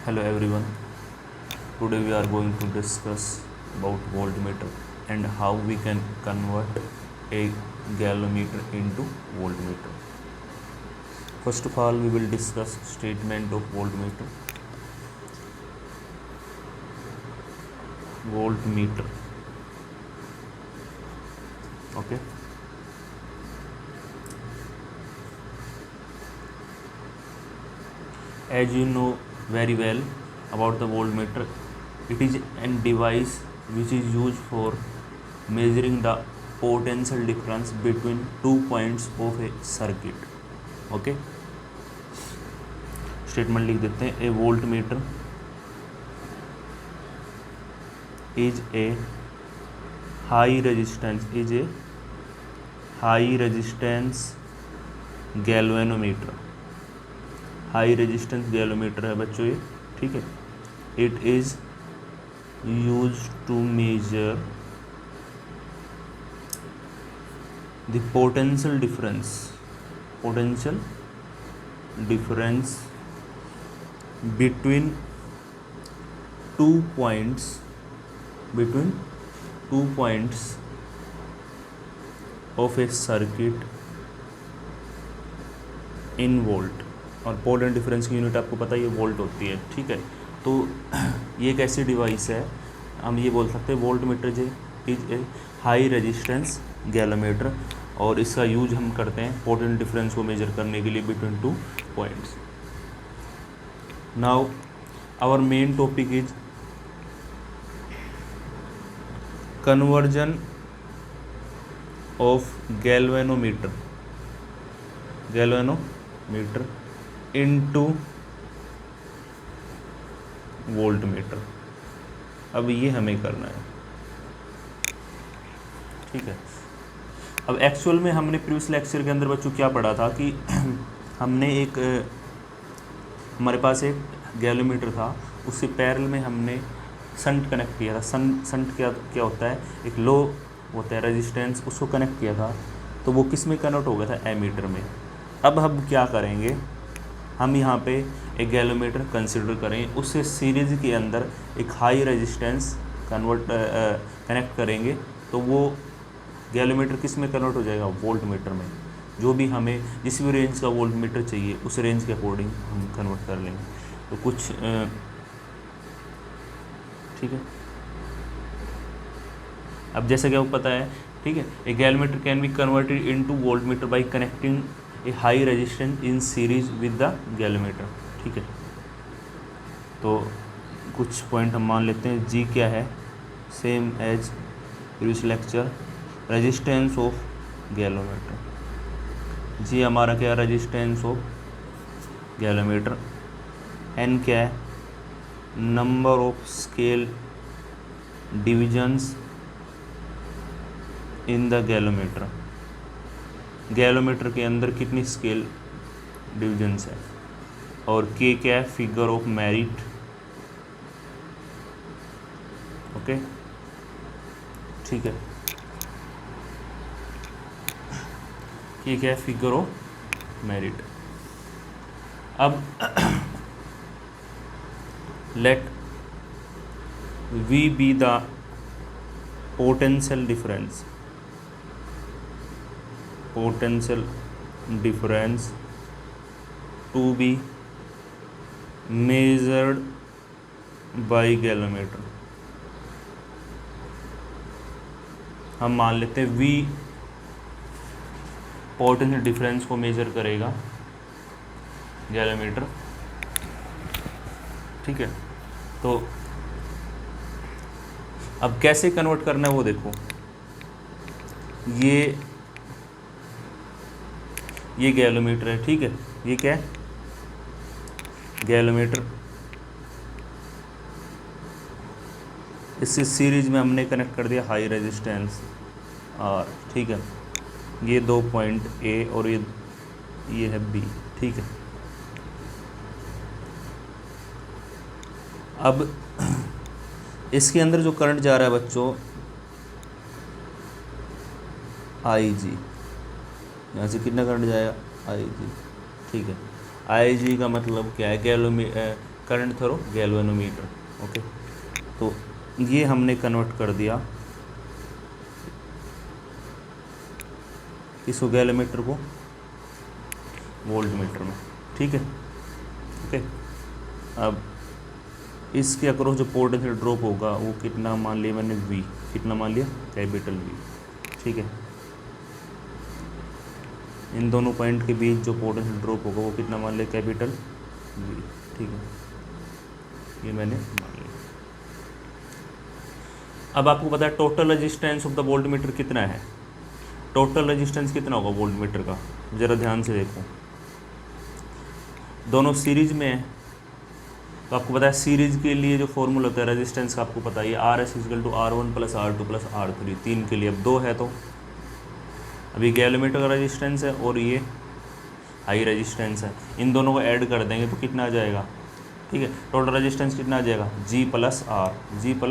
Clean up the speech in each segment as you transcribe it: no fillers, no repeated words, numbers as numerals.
Hello everyone. Today we are going to discuss about voltmeter and how we can convert a galvanometer into voltmeter. First of all, we will discuss statement of voltmeter. Voltmeter. Okay. As you know very well about the voltmeter, it is a device which is used for measuring the potential difference between 2 points of a circuit. Okay, statement लिख देते हैं. A voltmeter is a high resistance galvanometer. High resistance galvanometer है बच्चों ये, ठीक है. It is use to measure the potential difference between 2 points of a circuit in volt. और potential difference की यूनिट आपको पता ही है, वोल्ट होती है, ठीक है. तो ये एक ऐसी डिवाइस है, हम ये बोल सकते हैं voltmeter is a high resistance galvanometer, और इसका यूज हम करते हैं पोटेंशियल डिफरेंस को मेजर करने के लिए between 2 points. Now our main topic is conversion of galvanometer into voltmeter. अब ये हमें करना है, ठीक है. अब एक्चुअल में हमने प्रीवियस लेक्चर के अंदर बच्चों क्या पढ़ा था कि हमने हमारे पास एक गैल्वेनोमीटर था, उससे पैरेलल में हमने शंट कनेक्ट किया था. शंट क्या होता है, एक लो होता है रेजिस्टेंस, उसको कनेक्ट किया था, तो वो किस में कन्वर्ट हो गया था, एमीटर में. अब हम क्या करेंगे, हम यहाँ पे एक गैल्वेनोमीटर कंसिडर करें, उससे सीरीज के अंदर एक हाई रेजिस्टेंस कनेक्ट करेंगे, तो वो गैल्वेनोमीटर किस में कन्वर्ट हो जाएगा, वोल्टमीटर में. जो भी हमें जिस भी रेंज का वोल्टमीटर चाहिए उस रेंज के अकॉर्डिंग हम कन्वर्ट कर लेंगे. तो कुछ ठीक है. अब जैसा कि आपको पता है, ठीक है, a galvanometer can be converted into voltmeter by connecting a high resistance in series with the galvanometer, ठीक है. तो कुछ पॉइंट हम मान लेते हैं. जी क्या है, same as previous lecture, resistance of galvanometer. G हमारा क्या है, रेजिस्टेंस ऑफ गैल्वेनोमीटर. एन क्या है, number of scale divisions in the galvanometer. Galvanometer के अंदर कितनी स्केल डिविजन्स है. और के क्या है, फिगर ऑफ मेरिट. ओके, ठीक है. ये क्या है, फिगर ऑफ मेरिट. अब let V be the potential difference to be measured by galvanometer. हम मान लेते हैं वी पोटेंशियल डिफरेंस को मेजर करेगा गैल्वेनोमीटर, ठीक है. तो अब कैसे कन्वर्ट करना है वो देखो. ये गैल्वेनोमीटर है, ठीक है. ये क्या है, गैल्वेनोमीटर. इससे सीरीज में हमने कनेक्ट कर दिया हाई रेजिस्टेंस आर, ठीक है. ये 2 पॉइंट ए और ये है बी, ठीक है. अब इसके अंदर जो करंट जा रहा है बच्चों, आई जी, यहाँ से कितना करंट जाएगा, आई जी, ठीक है. आई जी का मतलब क्या है, करंट थ्रू गैल्वेनोमीटर। ओके, तो ये हमने कन्वर्ट कर दिया इस गैलोमीटर को वोल्ट मीटर में। ठीक है, ओके। अब इसके अक्रॉस जो पोटेंशियल ड्रॉप होगा वो कितना मान लिया मैंने, V। कितना मान लिया, कैपिटल V। ठीक है, इन दोनों पॉइंट के बीच जो पोटेंशियल ड्रॉप होगा वो कितना मान लिया, कैपिटल V। ठीक है, ये मैंने मान लिया। अब आपको पता है total resistance of the volt meter कितना है। टोटल रेजिस्टेंस कितना होगा वोल्ट मीटर का, ज़रा ध्यान से देखो। दोनों सीरीज में है, तो आपको पता है सीरीज के लिए जो फॉर्मूला होता है रेजिस्टेंस का, आपको पता है ये RS = R1 + R2 + R3, 3 के लिए। अब 2 है, तो अभी गैलोमीटर का रेजिस्टेंस है और ये हाई रेजिस्टेंस है, इन दोनों को ऐड कर देंगे तो कितना आ जाएगा। ठीक है, टोटल रेजिस्टेंस कितना आ जाएगा, G + R, G +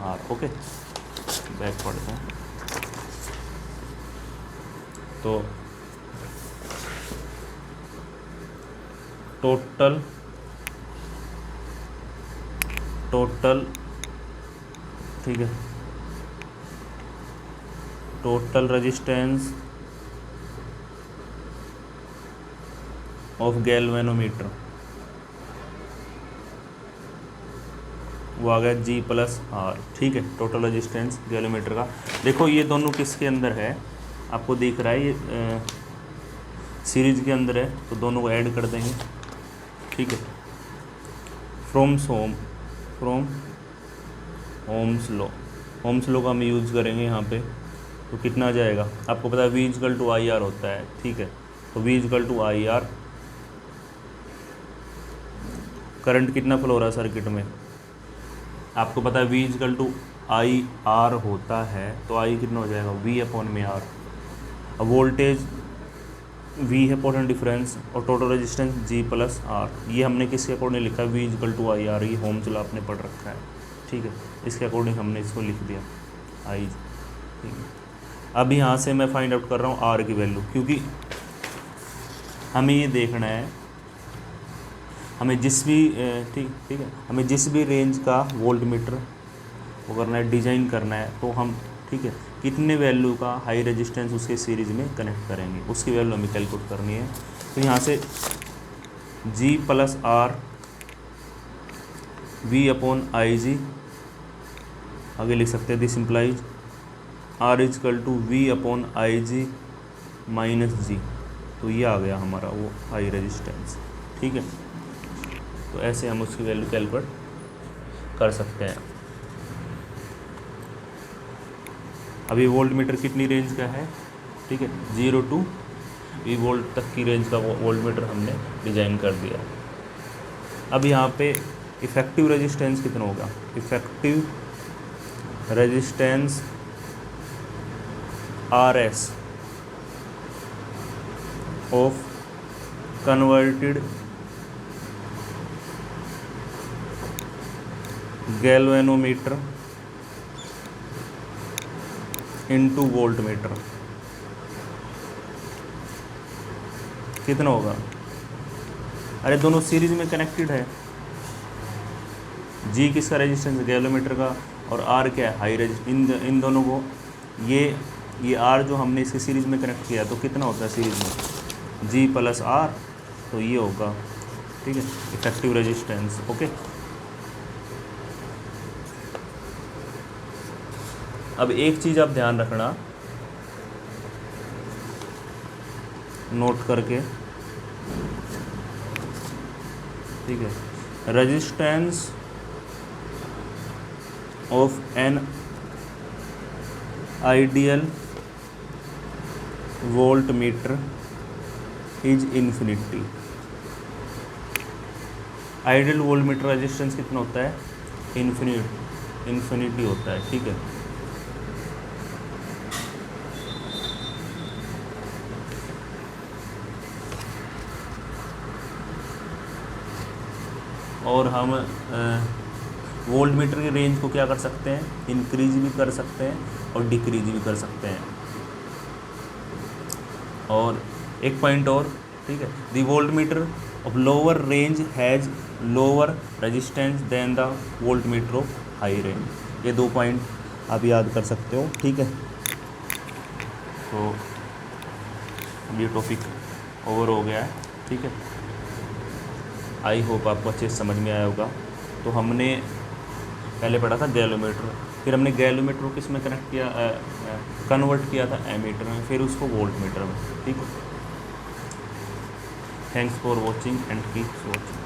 R। Okay, back पढ़ते हैं। तो टोटल ठीक है, टोटल रेजिस्टेंस ऑफ गैल्वेनोमीटर वो आ गया G + R। ठीक है, टोटल रेजिस्टेंस गैल्वेनोमीटर का। देखो ये दोनों किसके अंदर है, आपको दिख रहा है ये सीरीज के अंदर है, तो दोनों को ऐड कर देंगे। ठीक है, फ्रॉम ओम्स लॉ का हम यूज़ करेंगे यहाँ पे, तो कितना आ जाएगा, आपको पता है V = IR होता है। ठीक है, तो V = IR, करंट कितना फ्लो हो रहा है सर्किट में, आपको पता है V = IR होता है, तो I कितना हो जाएगा, V/R। अब वोल्टेज V है पोटेंशियल डिफरेंस, और टोटल रेजिस्टेंस G + R। ये हमने किसके अकॉर्डिंग लिखा है, V = IR, ये ओम्स लॉ आपने पढ़ रखा है। ठीक है, इसके अकॉर्डिंग हमने इसको लिख दिया I। ठीक है, अब यहाँ से मैं फाइंड आउट कर रहा हूँ R की वैल्यू, क्योंकि हमें ये देखना है, हमें जिस भी ठीक है, हमें जिस भी रेंज का वोल्ट मीटर वो करना है, डिज़ाइन करना है, तो हम ठीक है कितने वैल्यू का हाई रेजिस्टेंस उसके सीरीज़ में कनेक्ट करेंगे, उसकी वैल्यू हमें कैलकुलेट करनी है। तो यहाँ से G + R V/IG, आगे लिख सकते हैं this implies R = V/IG - G। तो ये आ गया हमारा वो हाई रेजिस्टेंस। ठीक है, तो ऐसे हम उसकी वैल्यू कैलकुलेट कर सकते हैं। अभी वोल्ट मीटर कितनी रेंज का है, ठीक है, 0 to V वोल्ट तक की रेंज का वोल्ट मीटर हमने डिज़ाइन कर दिया। अब यहाँ पे इफ़ेक्टिव रेजिस्टेंस कितना होगा, effective resistance RS of converted galvanometer into volt meter कितना होगा। अरे दोनों सीरीज में कनेक्टेड है, G किसका रेजिस्टेंस है, गैल्वेनोमीटर का, और R क्या है, हाई रेजिस्टेंस। इन दोनों को ये R जो हमने इसके सीरीज में कनेक्ट किया, तो कितना होता है सीरीज में, G + R, तो ये होगा। ठीक है, इफेक्टिव रेजिस्टेंस। ओके, अब एक चीज़ आप ध्यान रखना, नोट करके, ठीक है, resistance of an ideal volt meter is infinity. Ideal volt meter resistance कितना होता है, इन्फिनिटी होता है। ठीक है, और हम वोल्ट मीटर की रेंज को क्या कर सकते हैं, इंक्रीज भी कर सकते हैं और डिक्रीज भी कर सकते हैं। और एक पॉइंट और, ठीक है, दी वोल्ट मीटर अब lower range has lower resistance than the voltmeter of high range. ये 2 पॉइंट आप याद कर सकते हो, ठीक है। तो ये टॉपिक ओवर हो गया है, ठीक है। आई होप आपको अच्छे से समझ में आया होगा। तो हमने पहले पढ़ा था गैलोमीटर, फिर हमने गैलोमीटर को किस में कनेक्ट किया, कन्वर्ट किया था एमीटर में, फिर उसको वोल्ट मीटर में, ठीक है। Thanks for watching and keep watching.